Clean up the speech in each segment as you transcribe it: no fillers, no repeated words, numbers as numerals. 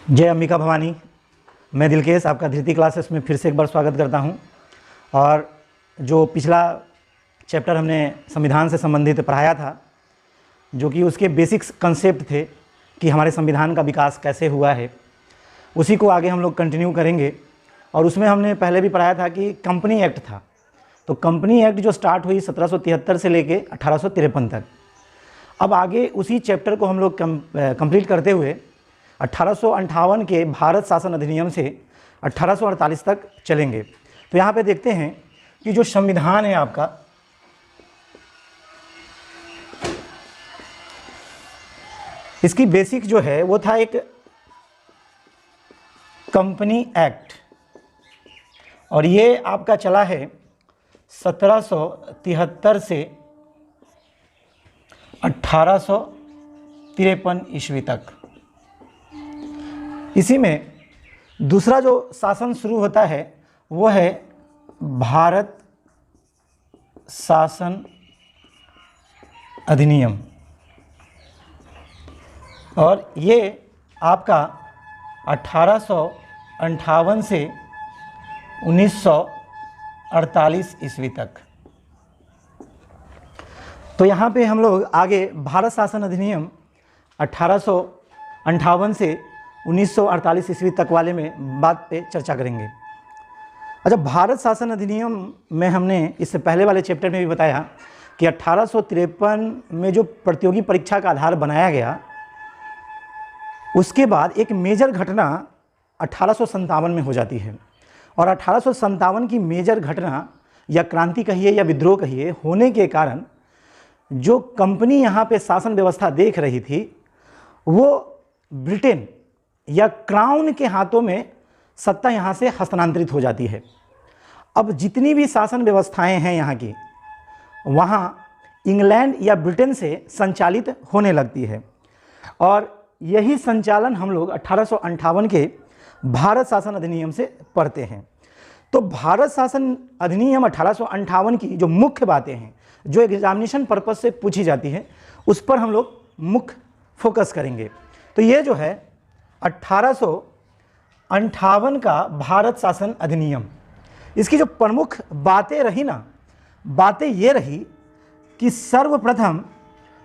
जय अंबिका भवानी। मैं दिलकेश आपका धृति क्लासेस में फिर से एक बार स्वागत करता हूं। और जो पिछला चैप्टर हमने संविधान से संबंधित पढ़ाया था, जो कि उसके बेसिक्स कंसेप्ट थे कि हमारे संविधान का विकास कैसे हुआ है, उसी को आगे हम लोग कंटिन्यू करेंगे। और उसमें हमने पहले भी पढ़ाया था कि कंपनी एक्ट था। तो कंपनी एक्ट जो स्टार्ट हुई 1773 से लेके 1853 तक। अब आगे उसी चैप्टर को हम लोग कंप्लीट करते हुए 1858 के भारत शासन अधिनियम से 1848 तक चलेंगे। तो यहाँ पे देखते हैं कि जो संविधान है आपका, इसकी बेसिक जो है वो था एक कंपनी एक्ट, और ये आपका चला है 1773 से 1853 ईस्वी तक। इसी में दूसरा जो शासन शुरू होता है वो है भारत शासन अधिनियम, और ये आपका 1858 से 1948 ईस्वी तक। तो यहाँ पे हम लोग आगे भारत शासन अधिनियम 1858 से 1948 ईस्वी तक वाले में बात पे चर्चा करेंगे। अच्छा, भारत शासन अधिनियम में हमने इससे पहले वाले चैप्टर में भी बताया कि 1853 में जो प्रतियोगी परीक्षा का आधार बनाया गया, उसके बाद एक मेजर घटना 1857 में हो जाती है। और 1857 की मेजर घटना या क्रांति कहिए या विद्रोह कहिए होने के कारण जो कंपनी यहाँ पे शासन व्यवस्था देख रही थी, वो ब्रिटेन या क्राउन के हाथों में सत्ता यहाँ से हस्तांतरित हो जाती है। अब जितनी भी शासन व्यवस्थाएं हैं यहाँ की, वहाँ इंग्लैंड या ब्रिटेन से संचालित होने लगती है। और यही संचालन हम लोग 1858 के भारत शासन अधिनियम से पढ़ते हैं। तो भारत शासन अधिनियम 1858 की जो मुख्य बातें हैं, जो एग्जामिनेशन पर्पज से पूछी जाती है, उस पर हम लोग मुख्य फोकस करेंगे। तो ये जो है 1858 का भारत शासन अधिनियम, इसकी जो प्रमुख बातें रही ना, बातें ये रही कि सर्वप्रथम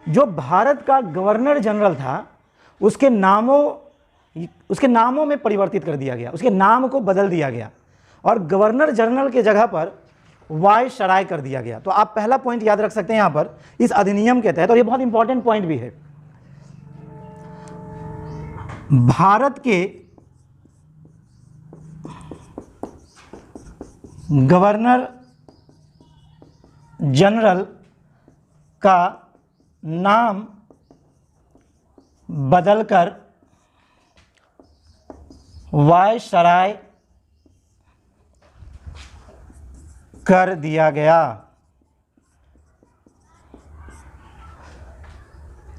जो भारत का गवर्नर जनरल था, उसके नामों में परिवर्तित कर दिया गया, उसके नाम को बदल दिया गया और गवर्नर जनरल के जगह पर वायसराय कर दिया गया। तो आप पहला पॉइंट याद रख सकते हैं यहाँ पर इस अधिनियम के तहत, और ये बहुत इंपॉर्टेंट पॉइंट भी है। भारत के गवर्नर जनरल का नाम बदलकर वायसराय कर दिया गया।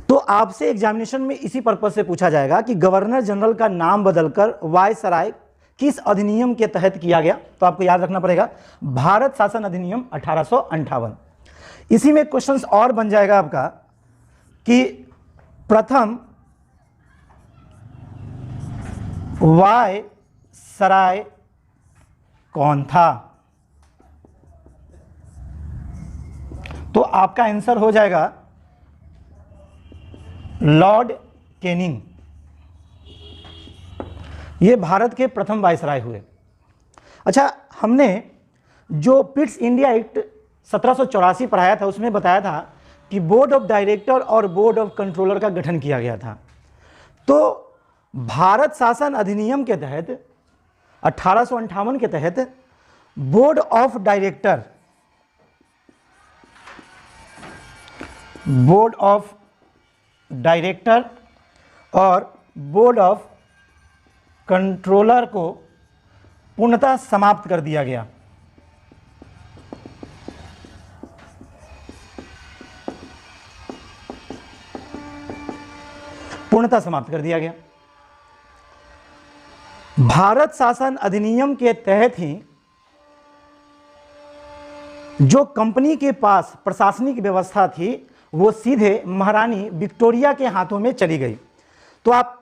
तो आपसे एग्जामिनेशन में इसी पर्पज से पूछा जाएगा कि गवर्नर जनरल का नाम बदलकर वायसराय किस अधिनियम के तहत किया गया। तो आपको याद रखना पड़ेगा भारत शासन अधिनियम 1858। इसी में क्वेश्चंस और बन जाएगा आपका कि प्रथम वायसराय कौन था। तो आपका आंसर हो जाएगा लॉर्ड कैनिंग। ये भारत के प्रथम वायसराय हुए। अच्छा, हमने जो पिट्स इंडिया एक्ट 1784 पढ़ाया था, उसमें बताया था कि बोर्ड ऑफ डायरेक्टर और बोर्ड ऑफ कंट्रोलर का गठन किया गया था। तो भारत शासन अधिनियम के तहत 1858 के तहत बोर्ड ऑफ डायरेक्टर और बोर्ड ऑफ कंट्रोलर को पूर्णतः समाप्त कर दिया गया। पूर्णतः समाप्त कर दिया गया। भारत शासन अधिनियम के तहत ही जो कंपनी के पास प्रशासनिक व्यवस्था थी, वो सीधे महारानी विक्टोरिया के हाथों में चली गई। तो आप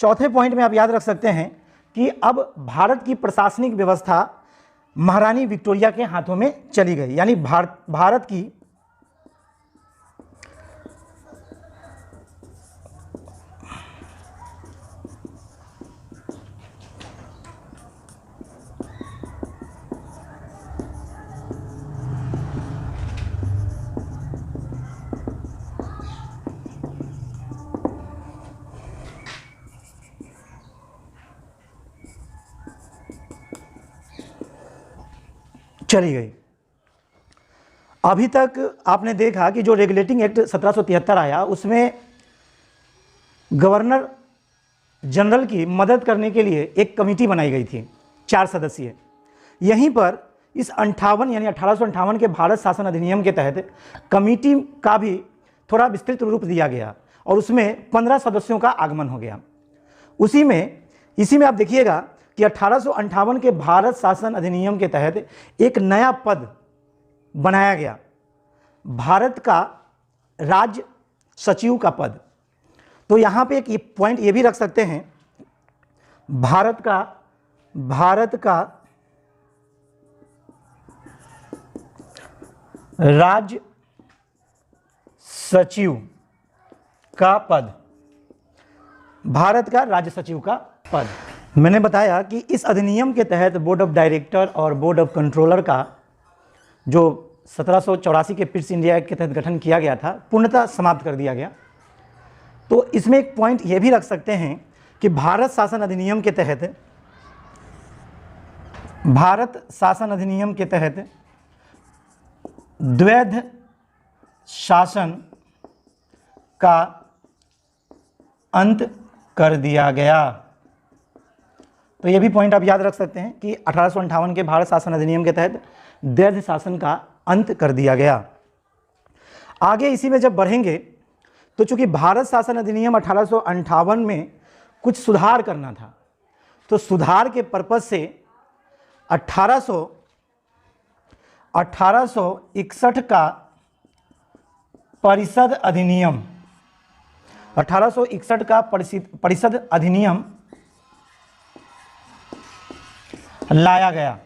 चौथे पॉइंट में आप याद रख सकते हैं कि अब भारत की प्रशासनिक व्यवस्था महारानी विक्टोरिया के हाथों में चली गई, यानी भारत की चली गई। अभी तक आपने देखा कि जो रेगुलेटिंग एक्ट 1773 आया उसमें गवर्नर जनरल की मदद करने के लिए एक कमेटी बनाई गई थी 4 सदस्यीय। यहीं पर इस 58 यानी 1858 के भारत शासन अधिनियम के तहत कमेटी का भी थोड़ा विस्तृत रूप दिया गया और उसमें 15 सदस्यों का आगमन हो गया। इसी में आप देखिएगा कि 1858 के भारत शासन अधिनियम के तहत एक नया पद बनाया गया, भारत का राज्य सचिव का पद। तो यहाँ पे एक पॉइंट ये भी रख सकते हैं, भारत का राज्य सचिव का पद, भारत का राज्य सचिव का पद। मैंने बताया कि इस अधिनियम के तहत बोर्ड ऑफ डायरेक्टर और बोर्ड ऑफ कंट्रोलर का जो 1784 के पिट्स इंडिया एक्ट के तहत गठन किया गया था पूर्णतः समाप्त कर दिया गया। तो इसमें एक पॉइंट ये भी रख सकते हैं कि भारत शासन अधिनियम के तहत द्वैध शासन का अंत कर दिया गया। तो ये भी पॉइंट आप याद रख सकते हैं कि 1858 के भारत शासन अधिनियम के तहत द्वैध शासन का अंत कर दिया गया। आगे इसी में जब बढ़ेंगे तो चूंकि भारत शासन अधिनियम 1858 में कुछ सुधार करना था, तो सुधार के पर्पज से 1861 का परिषद अधिनियम 1861 का परिषद अधिनियम लाया गया।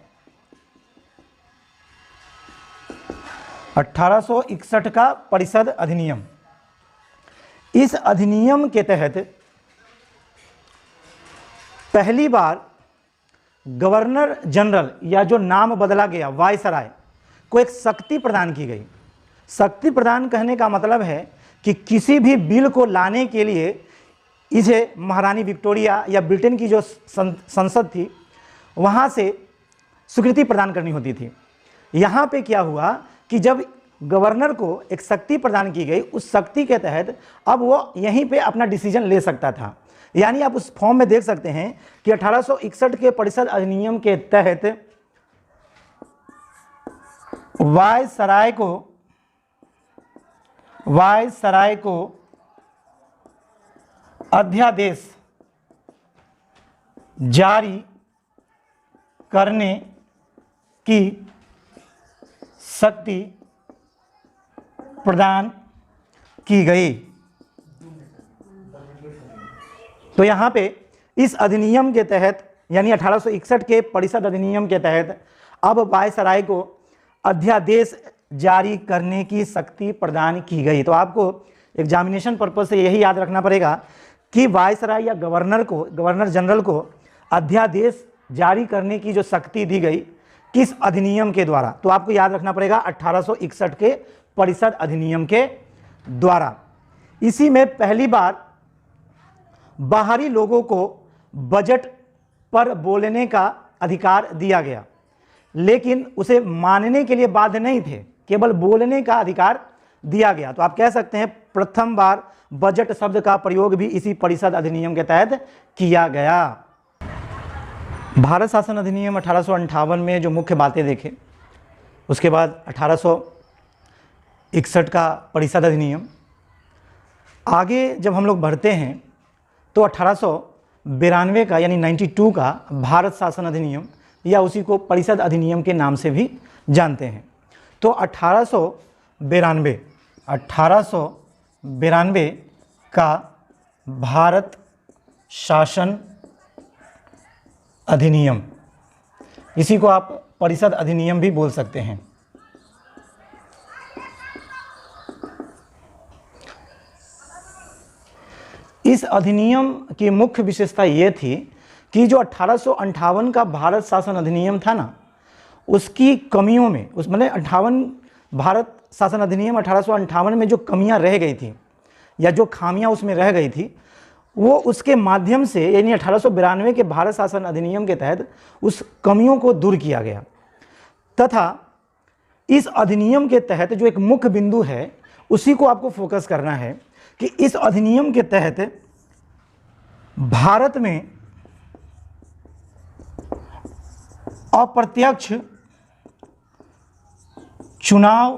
1861 का परिषद अधिनियम, इस अधिनियम के तहत पहली बार गवर्नर जनरल या जो नाम बदला गया वायसराय को एक शक्ति प्रदान की गई। शक्ति प्रदान कहने का मतलब है कि किसी भी बिल को लाने के लिए इसे महारानी विक्टोरिया या ब्रिटेन की जो संसद थी वहाँ से स्वीकृति प्रदान करनी होती थी। यहाँ पे क्या हुआ कि जब गवर्नर को एक शक्ति प्रदान की गई, उस शक्ति के तहत अब वो यहीं पे अपना डिसीजन ले सकता था। यानी आप उस फॉर्म में देख सकते हैं कि 1861 के परिषद अधिनियम के तहत वायसराय को अध्यादेश जारी करने की शक्ति प्रदान की गई। तो यहाँ पे इस अधिनियम के तहत यानी 1861 के परिषद अधिनियम के तहत अब वायसराय को अध्यादेश जारी करने की शक्ति प्रदान की गई। तो आपको एग्जामिनेशन पर्पज से यही याद रखना पड़ेगा कि वायसराय या गवर्नर जनरल को अध्यादेश जारी करने की जो शक्ति दी गई किस अधिनियम के द्वारा, तो आपको याद रखना पड़ेगा 1861 के परिषद अधिनियम के द्वारा। इसी में पहली बार बाहरी लोगों को बजट पर बोलने का अधिकार दिया गया, लेकिन उसे मानने के लिए बाध्य नहीं थे, केवल बोलने का अधिकार दिया गया। तो आप कह सकते हैं प्रथम बार बजट शब्द का प्रयोग भी इसी परिषद अधिनियम के तहत किया गया। भारत शासन अधिनियम 1858 में जो मुख्य बातें देखें, उसके बाद 1861 का परिषद अधिनियम। आगे जब हम लोग बढ़ते हैं तो 1892 का यानी 92 का भारत शासन अधिनियम या उसी को परिषद अधिनियम के नाम से भी जानते हैं। तो 1892 का भारत शासन अधिनियम, इसी को आप परिषद अधिनियम भी बोल सकते हैं। इस अधिनियम की मुख्य विशेषता ये थी कि जो 1858 का भारत शासन अधिनियम था ना, उसकी कमियों में, उस मतलब 58 भारत शासन अधिनियम 1858 में जो कमियां रह गई थी या जो खामियां उसमें रह गई थी, वो उसके माध्यम से, यानी 1892 के भारत शासन अधिनियम के तहत उस कमियों को दूर किया गया। तथा इस अधिनियम के तहत जो एक मुख्य बिंदु है उसी को आपको फोकस करना है कि इस अधिनियम के तहत भारत में अप्रत्यक्ष चुनाव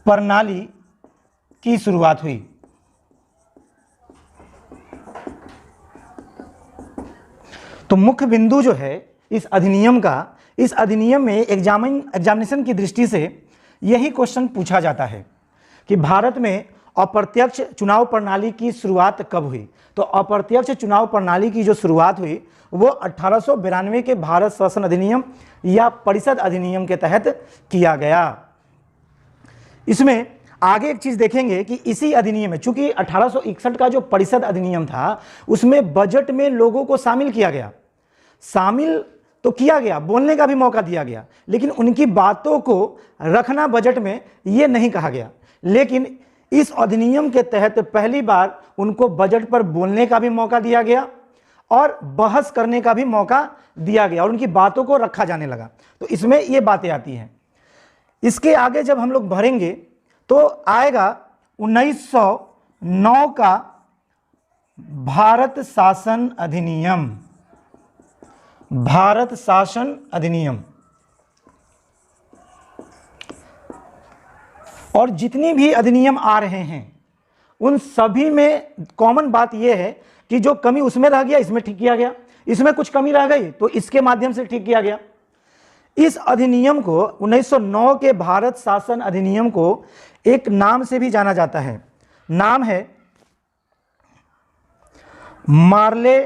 प्रणाली की शुरुआत हुई। तो मुख्य बिंदु जो है इस अधिनियम का, इस अधिनियम में एग्जामिनेशन की दृष्टि से यही क्वेश्चन पूछा जाता है कि भारत में अप्रत्यक्ष चुनाव प्रणाली की शुरुआत कब हुई। तो अप्रत्यक्ष चुनाव प्रणाली की जो शुरुआत हुई वो 1892 के भारत शासन अधिनियम या परिषद अधिनियम के तहत किया गया। इसमें आगे एक चीज देखेंगे कि इसी अधिनियम में, चूंकि 1861 का जो परिषद अधिनियम था उसमें बजट में लोगों को शामिल किया गया, शामिल तो किया गया, बोलने का भी मौका दिया गया, लेकिन उनकी बातों को रखना बजट में ये नहीं कहा गया। लेकिन इस अधिनियम के तहत पहली बार उनको बजट पर बोलने का भी मौका दिया गया और बहस करने का भी मौका दिया गया और उनकी बातों को रखा जाने लगा। तो इसमें ये बातें आती हैं। इसके आगे जब हम लोग भरेंगे तो आएगा 1909 का भारत शासन अधिनियम। भारत शासन अधिनियम, और जितनी भी अधिनियम आ रहे हैं उन सभी में कॉमन बात यह है कि जो कमी उसमें रह गया इसमें ठीक किया गया, इसमें कुछ कमी रह गई तो इसके माध्यम से ठीक किया गया। इस अधिनियम को 1909 के भारत शासन अधिनियम को एक नाम से भी जाना जाता है, नाम है मार्ले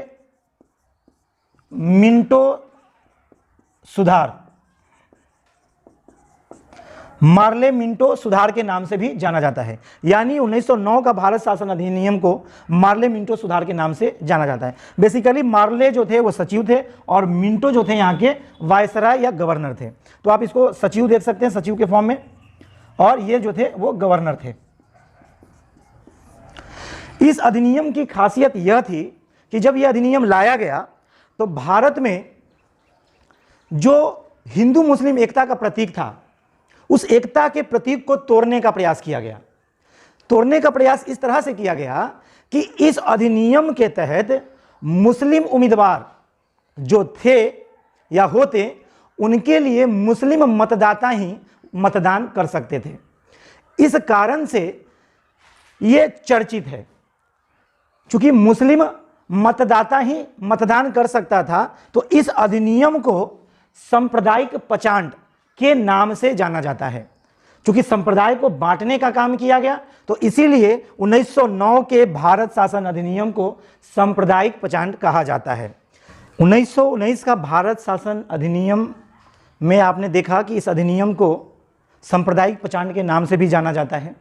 मिंटो सुधार। मार्ले मिंटो सुधार के नाम से भी जाना जाता है, यानी 1909 का भारत शासन अधिनियम को मार्ले मिंटो सुधार के नाम से जाना जाता है। बेसिकली मार्ले जो थे वो सचिव थे और मिंटो जो थे यहाँ के वायसराय या गवर्नर थे। तो आप इसको सचिव देख सकते हैं, सचिव के फॉर्म में, और ये जो थे वो गवर्नर थे। इस अधिनियम की खासियत यह थी कि जब यह अधिनियम लाया गया तो भारत में जो हिंदू मुस्लिम एकता का प्रतीक था उस एकता के प्रतीक को तोड़ने का प्रयास किया गया। तोड़ने का प्रयास इस तरह से किया गया कि इस अधिनियम के तहत मुस्लिम उम्मीदवार जो थे या होते उनके लिए मुस्लिम मतदाता ही मतदान कर सकते थे। इस कारण से यह चर्चित है, चूंकि मुस्लिम मतदाता ही मतदान कर सकता था तो इस अधिनियम को सांप्रदायिक पचांट के नाम से जाना जाता है। चूंकि संप्रदाय को बांटने का काम किया गया तो इसीलिए 1909 के भारत शासन अधिनियम को सांप्रदायिक पचांट कहा जाता है। 1919 का भारत शासन अधिनियम में आपने देखा कि इस अधिनियम को सांप्रदायिक पचांट के नाम से भी जाना जाता है।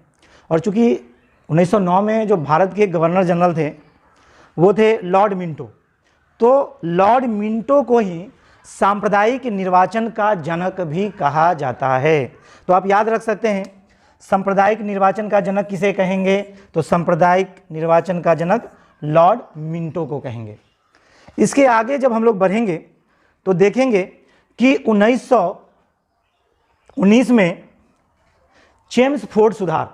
और चूंकि 1909 में जो भारत के गवर्नर जनरल थे वो थे लॉर्ड मिंटो, तो लॉर्ड मिंटो को ही सांप्रदायिक निर्वाचन का जनक भी कहा जाता है। तो आप याद रख सकते हैं सांप्रदायिक निर्वाचन का जनक किसे कहेंगे, तो सांप्रदायिक निर्वाचन का जनक लॉर्ड मिंटो को कहेंगे। इसके आगे जब हम लोग बढ़ेंगे तो देखेंगे कि 1919 में चेम्सफोर्ड सुधार,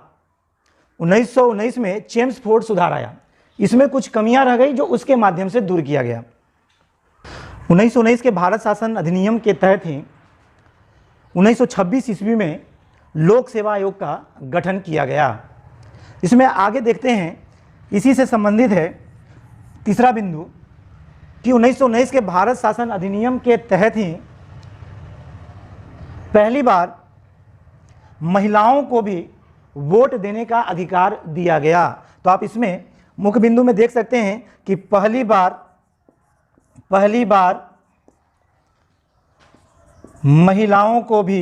1919 में चेम्सफोर्ड सुधार आया। इसमें कुछ कमियां रह गई जो उसके माध्यम से दूर किया गया। 1919 के भारत शासन अधिनियम के तहत ही 1926 ईस्वी में लोक सेवा आयोग का गठन किया गया। इसमें आगे देखते हैं, इसी से संबंधित है तीसरा बिंदु कि 1919 के भारत शासन अधिनियम के तहत ही पहली बार महिलाओं को भी वोट देने का अधिकार दिया गया। तो आप इसमें मुख्य बिंदु में देख सकते हैं कि पहली बार महिलाओं को भी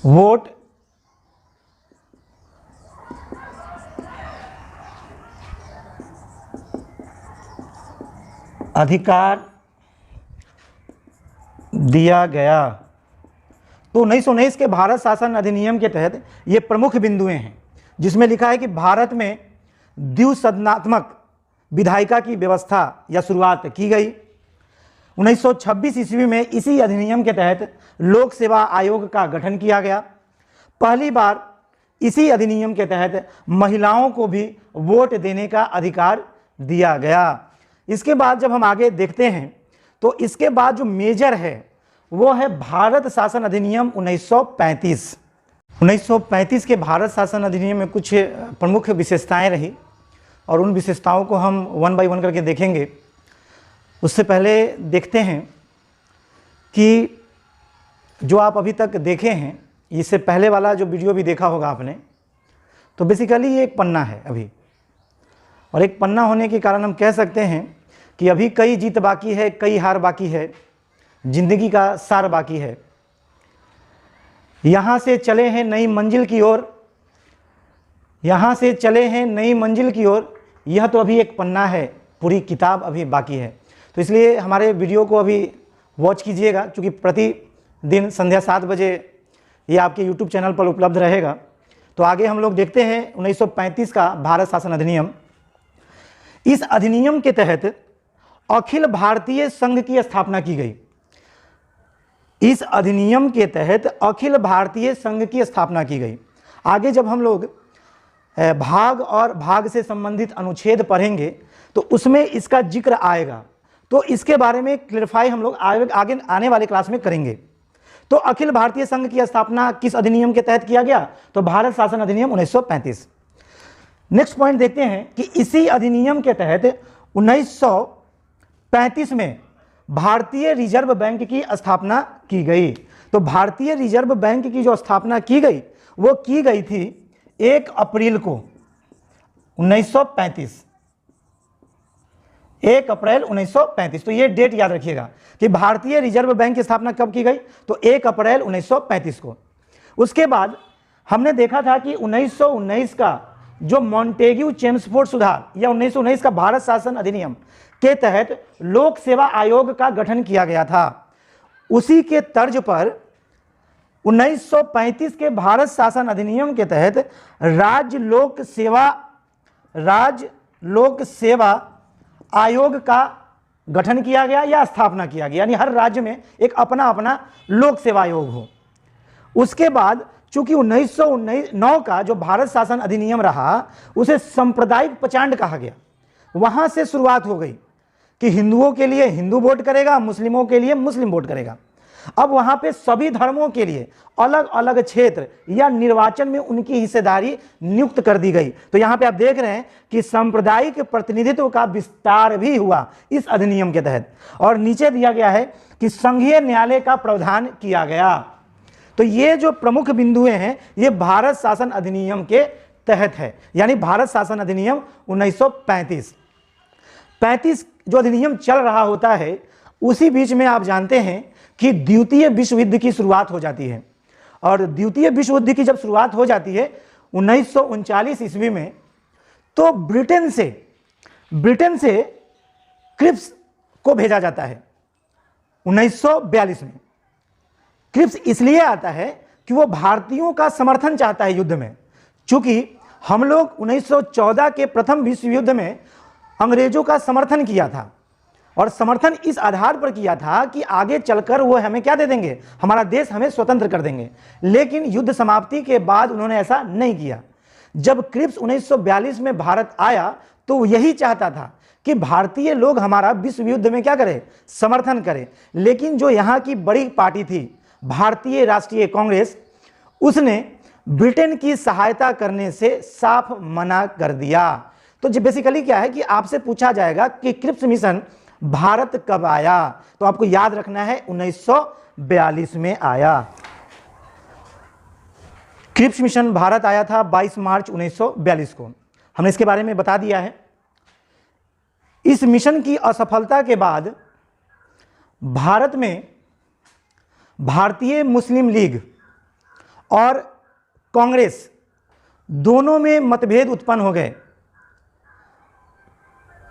वोट अधिकार दिया गया। तो 1919 के भारत शासन अधिनियम के तहत ये प्रमुख बिंदुएं हैं, जिसमें लिखा है कि भारत में द्विसदनात्मक विधायिका की व्यवस्था या शुरुआत की गई। 1926 ईस्वी में इसी अधिनियम के तहत लोक सेवा आयोग का गठन किया गया। पहली बार इसी अधिनियम के तहत महिलाओं को भी वोट देने का अधिकार दिया गया। इसके बाद जब हम आगे देखते हैं तो इसके बाद जो मेजर है वो है भारत शासन अधिनियम 1935। 1935 के भारत शासन अधिनियम में कुछ प्रमुख विशेषताएं रही और उन विशेषताओं को हम वन बाय वन करके देखेंगे। उससे पहले देखते हैं कि जो आप अभी तक देखे हैं, इससे पहले वाला जो वीडियो भी देखा होगा आपने, तो बेसिकली ये एक पन्ना है अभी, और एक पन्ना होने के कारण हम कह सकते हैं कि अभी कई जीत बाकी है, कई हार बाकी है, जिंदगी का सार बाकी है। यहाँ से चले हैं नई मंजिल की ओर, यहाँ से चले हैं नई मंजिल की ओर, यह तो अभी एक पन्ना है, पूरी किताब अभी बाकी है। तो इसलिए हमारे वीडियो को अभी वॉच कीजिएगा, क्योंकि प्रतिदिन संध्या 7 बजे ये आपके यूट्यूब चैनल पर उपलब्ध रहेगा। तो आगे हम लोग देखते हैं 1935 का भारत शासन अधिनियम। इस अधिनियम के तहत अखिल भारतीय संघ की स्थापना की गई। इस अधिनियम के तहत अखिल भारतीय संघ की स्थापना की गई। आगे जब हम लोग भाग और भाग से संबंधित अनुच्छेद पढ़ेंगे तो उसमें इसका जिक्र आएगा, तो इसके बारे में क्लैरिफाई हम लोग आगे आने वाले क्लास में करेंगे। तो अखिल भारतीय संघ की स्थापना किस अधिनियम के तहत किया गया? तो भारत शासन अधिनियम 1935। नेक्स्ट पॉइंट देखते हैं कि इसी अधिनियम के तहत 1935 में भारतीय रिजर्व बैंक की स्थापना की गई। तो भारतीय रिजर्व बैंक की जो स्थापना की गई वो की गई थी 1 अप्रैल को 1935। 1 अप्रैल 1935। तो ये डेट याद रखिएगा कि भारतीय रिजर्व बैंक की स्थापना कब की गई? तो 1 अप्रैल 1935 को। उसके बाद हमने देखा था कि 1919 का जो मॉन्टेग्यू चेम्सफोर्ड सुधार या 1919 का भारत शासन अधिनियम के तहत लोक सेवा आयोग का गठन किया गया था। उसी के तर्ज पर 1935 के भारत शासन अधिनियम के तहत राज्य लोक सेवा आयोग का गठन किया गया या स्थापना किया गया, यानी हर राज्य में एक अपना अपना लोक सेवा आयोग हो। उसके बाद चूंकि 1909 का जो भारत शासन अधिनियम रहा उसे सांप्रदायिक पचांड कहा गया। वहां से शुरुआत हो गई कि हिंदुओं के लिए हिंदू वोट करेगा, मुस्लिमों के लिए मुस्लिम वोट करेगा। अब वहां पे सभी धर्मों के लिए अलग अलग क्षेत्र या निर्वाचन में उनकी हिस्सेदारी नियुक्त कर दी गई। तो यहां पे आप देख रहे हैं कि सांप्रदायिक प्रतिनिधित्व का विस्तार भी हुआ इस अधिनियम के तहत। और नीचे दिया गया है कि संघीय न्यायालय का प्रावधान किया गया। तो ये जो प्रमुख बिंदुएं हैं ये भारत शासन अधिनियम के तहत है, यानी भारत शासन अधिनियम 1935। 35 जो अधिनियम चल रहा होता है उसी बीच में आप जानते हैं कि द्वितीय विश्व युद्ध की शुरुआत हो जाती है। और द्वितीय विश्व युद्ध की जब शुरुआत हो जाती है 1939 ईस्वी में, तो ब्रिटेन से क्रिप्स को भेजा जाता है 1942 में। क्रिप्स इसलिए आता है कि वो भारतीयों का समर्थन चाहता है युद्ध में, चूंकि हम लोग 1914 के प्रथम विश्व युद्ध में अंग्रेजों का समर्थन किया था, और समर्थन इस आधार पर किया था कि आगे चलकर वो हमें क्या दे देंगे, हमारा देश हमें स्वतंत्र कर देंगे। लेकिन युद्ध समाप्ति के बाद उन्होंने ऐसा नहीं किया। जब क्रिप्स 1942 में भारत आया तो वो यही चाहता था कि भारतीय लोग हमारा विश्व युद्ध में क्या करें, समर्थन करें। लेकिन जो यहाँ की बड़ी पार्टी थी भारतीय राष्ट्रीय कांग्रेस, उसने ब्रिटेन की सहायता करने से साफ मना कर दिया। तो बेसिकली क्या है कि आपसे पूछा जाएगा कि क्रिप्स मिशन भारत कब आया, तो आपको याद रखना है 1942 में आया। क्रिप्स मिशन भारत आया था 22 मार्च 1942 को, हमने इसके बारे में बता दिया है। इस मिशन की असफलता के बाद भारत में भारतीय मुस्लिम लीग और कांग्रेस दोनों में मतभेद उत्पन्न हो गए,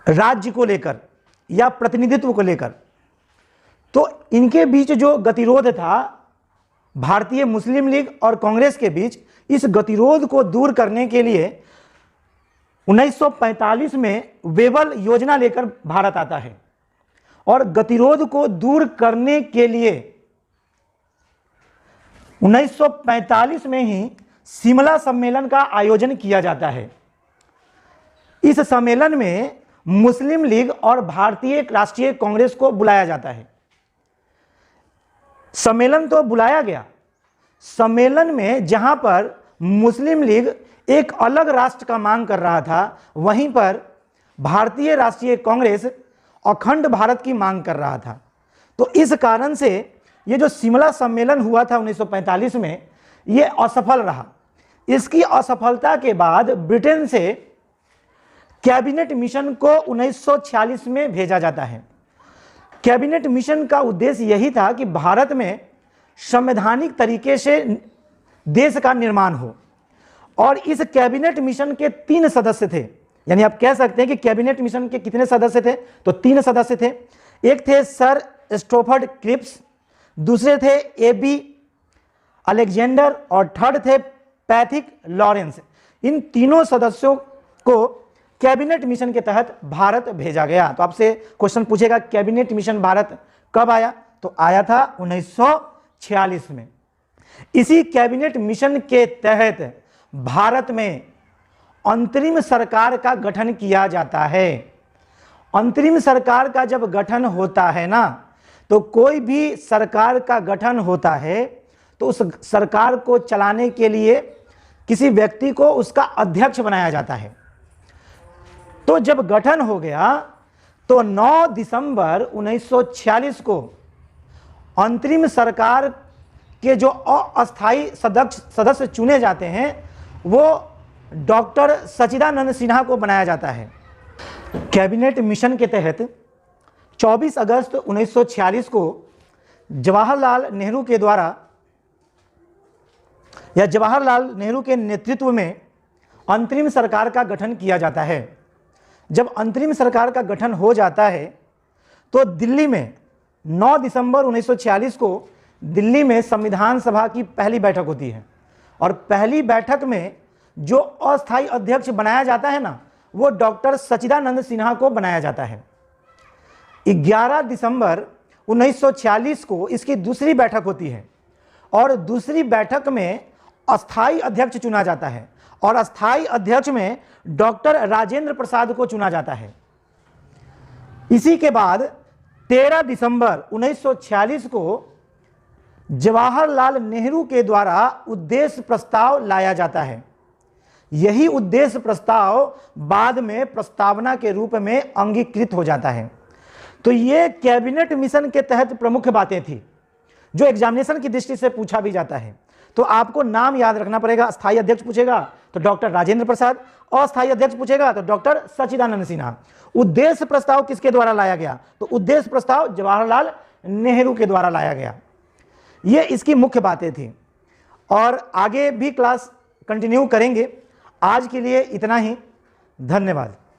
राज्य को लेकर या प्रतिनिधित्व को लेकर। तो इनके बीच जो गतिरोध था भारतीय मुस्लिम लीग और कांग्रेस के बीच, इस गतिरोध को दूर करने के लिए 1945 में वेबल योजना लेकर भारत आता है और गतिरोध को दूर करने के लिए 1945 में ही शिमला सम्मेलन का आयोजन किया जाता है। इस सम्मेलन में मुस्लिम लीग और भारतीय राष्ट्रीय कांग्रेस को बुलाया जाता है। सम्मेलन तो बुलाया गया, सम्मेलन में जहां पर मुस्लिम लीग एक अलग राष्ट्र का मांग कर रहा था, वहीं पर भारतीय राष्ट्रीय कांग्रेस अखंड भारत की मांग कर रहा था। तो इस कारण से ये जो शिमला सम्मेलन हुआ था 1945 में, ये असफल रहा। इसकी असफलता के बाद ब्रिटेन से कैबिनेट मिशन को 1946 में भेजा जाता है। कैबिनेट मिशन का उद्देश्य यही था कि भारत में संवैधानिक तरीके से देश का निर्माण हो, और इस कैबिनेट मिशन के 3 सदस्य थे। यानी आप कह सकते हैं कि कैबिनेट मिशन के कितने सदस्य थे, तो 3 सदस्य थे। एक थे सर स्टोफर्ड क्रिप्स, दूसरे थे AB अलेक्जेंडर और थर्ड थे पैथिक लॉरेंस। इन तीनों सदस्यों को कैबिनेट मिशन के तहत भारत भेजा गया। तो आपसे क्वेश्चन पूछेगा कैबिनेट मिशन भारत कब आया, तो आया था 1946 में। इसी कैबिनेट मिशन के तहत भारत में अंतरिम सरकार का गठन किया जाता है। अंतरिम सरकार का जब गठन होता है ना, तो कोई भी सरकार का गठन होता है तो उस सरकार को चलाने के लिए किसी व्यक्ति को उसका अध्यक्ष बनाया जाता है। तो जब गठन हो गया तो 9 दिसंबर 1946 को अंतरिम सरकार के जो अस्थायी सदस्य चुने जाते हैं वो डॉक्टर सच्चिदानंद सिन्हा को बनाया जाता है। कैबिनेट मिशन के तहत 24 अगस्त 1946 को जवाहरलाल नेहरू के द्वारा या जवाहरलाल नेहरू के नेतृत्व में अंतरिम सरकार का गठन किया जाता है। जब अंतरिम सरकार का गठन हो जाता है तो दिल्ली में 9 दिसंबर 1946 को दिल्ली में संविधान सभा की पहली बैठक होती है, और पहली बैठक में जो अस्थायी अध्यक्ष बनाया जाता है ना, वो डॉक्टर सच्चिदानंद सिन्हा को बनाया जाता है। 11 दिसंबर 1946 को इसकी दूसरी बैठक होती है, और दूसरी बैठक में अस्थायी अध्यक्ष चुना जाता है, और अस्थायी अध्यक्ष में डॉक्टर राजेंद्र प्रसाद को चुना जाता है। इसी के बाद 13 दिसंबर 1946 को जवाहरलाल नेहरू के द्वारा उद्देश्य प्रस्ताव लाया जाता है। यही उद्देश्य प्रस्ताव बाद में प्रस्तावना के रूप में अंगीकृत हो जाता है। तो ये कैबिनेट मिशन के तहत प्रमुख बातें थी जो एग्जामिनेशन की दृष्टि से पूछा भी जाता है। तो आपको नाम याद रखना पड़ेगा। अस्थायी अध्यक्ष पूछेगा तो डॉक्टर राजेंद्र प्रसाद, अस्थायी अध्यक्ष पूछेगा तो डॉक्टर सच्चिदानंद सिन्हा। उद्देश्य प्रस्ताव किसके द्वारा लाया गया, तो उद्देश्य प्रस्ताव जवाहरलाल नेहरू के द्वारा लाया गया। ये इसकी मुख्य बातें थी, और आगे भी क्लास कंटिन्यू करेंगे। आज के लिए इतना ही, धन्यवाद।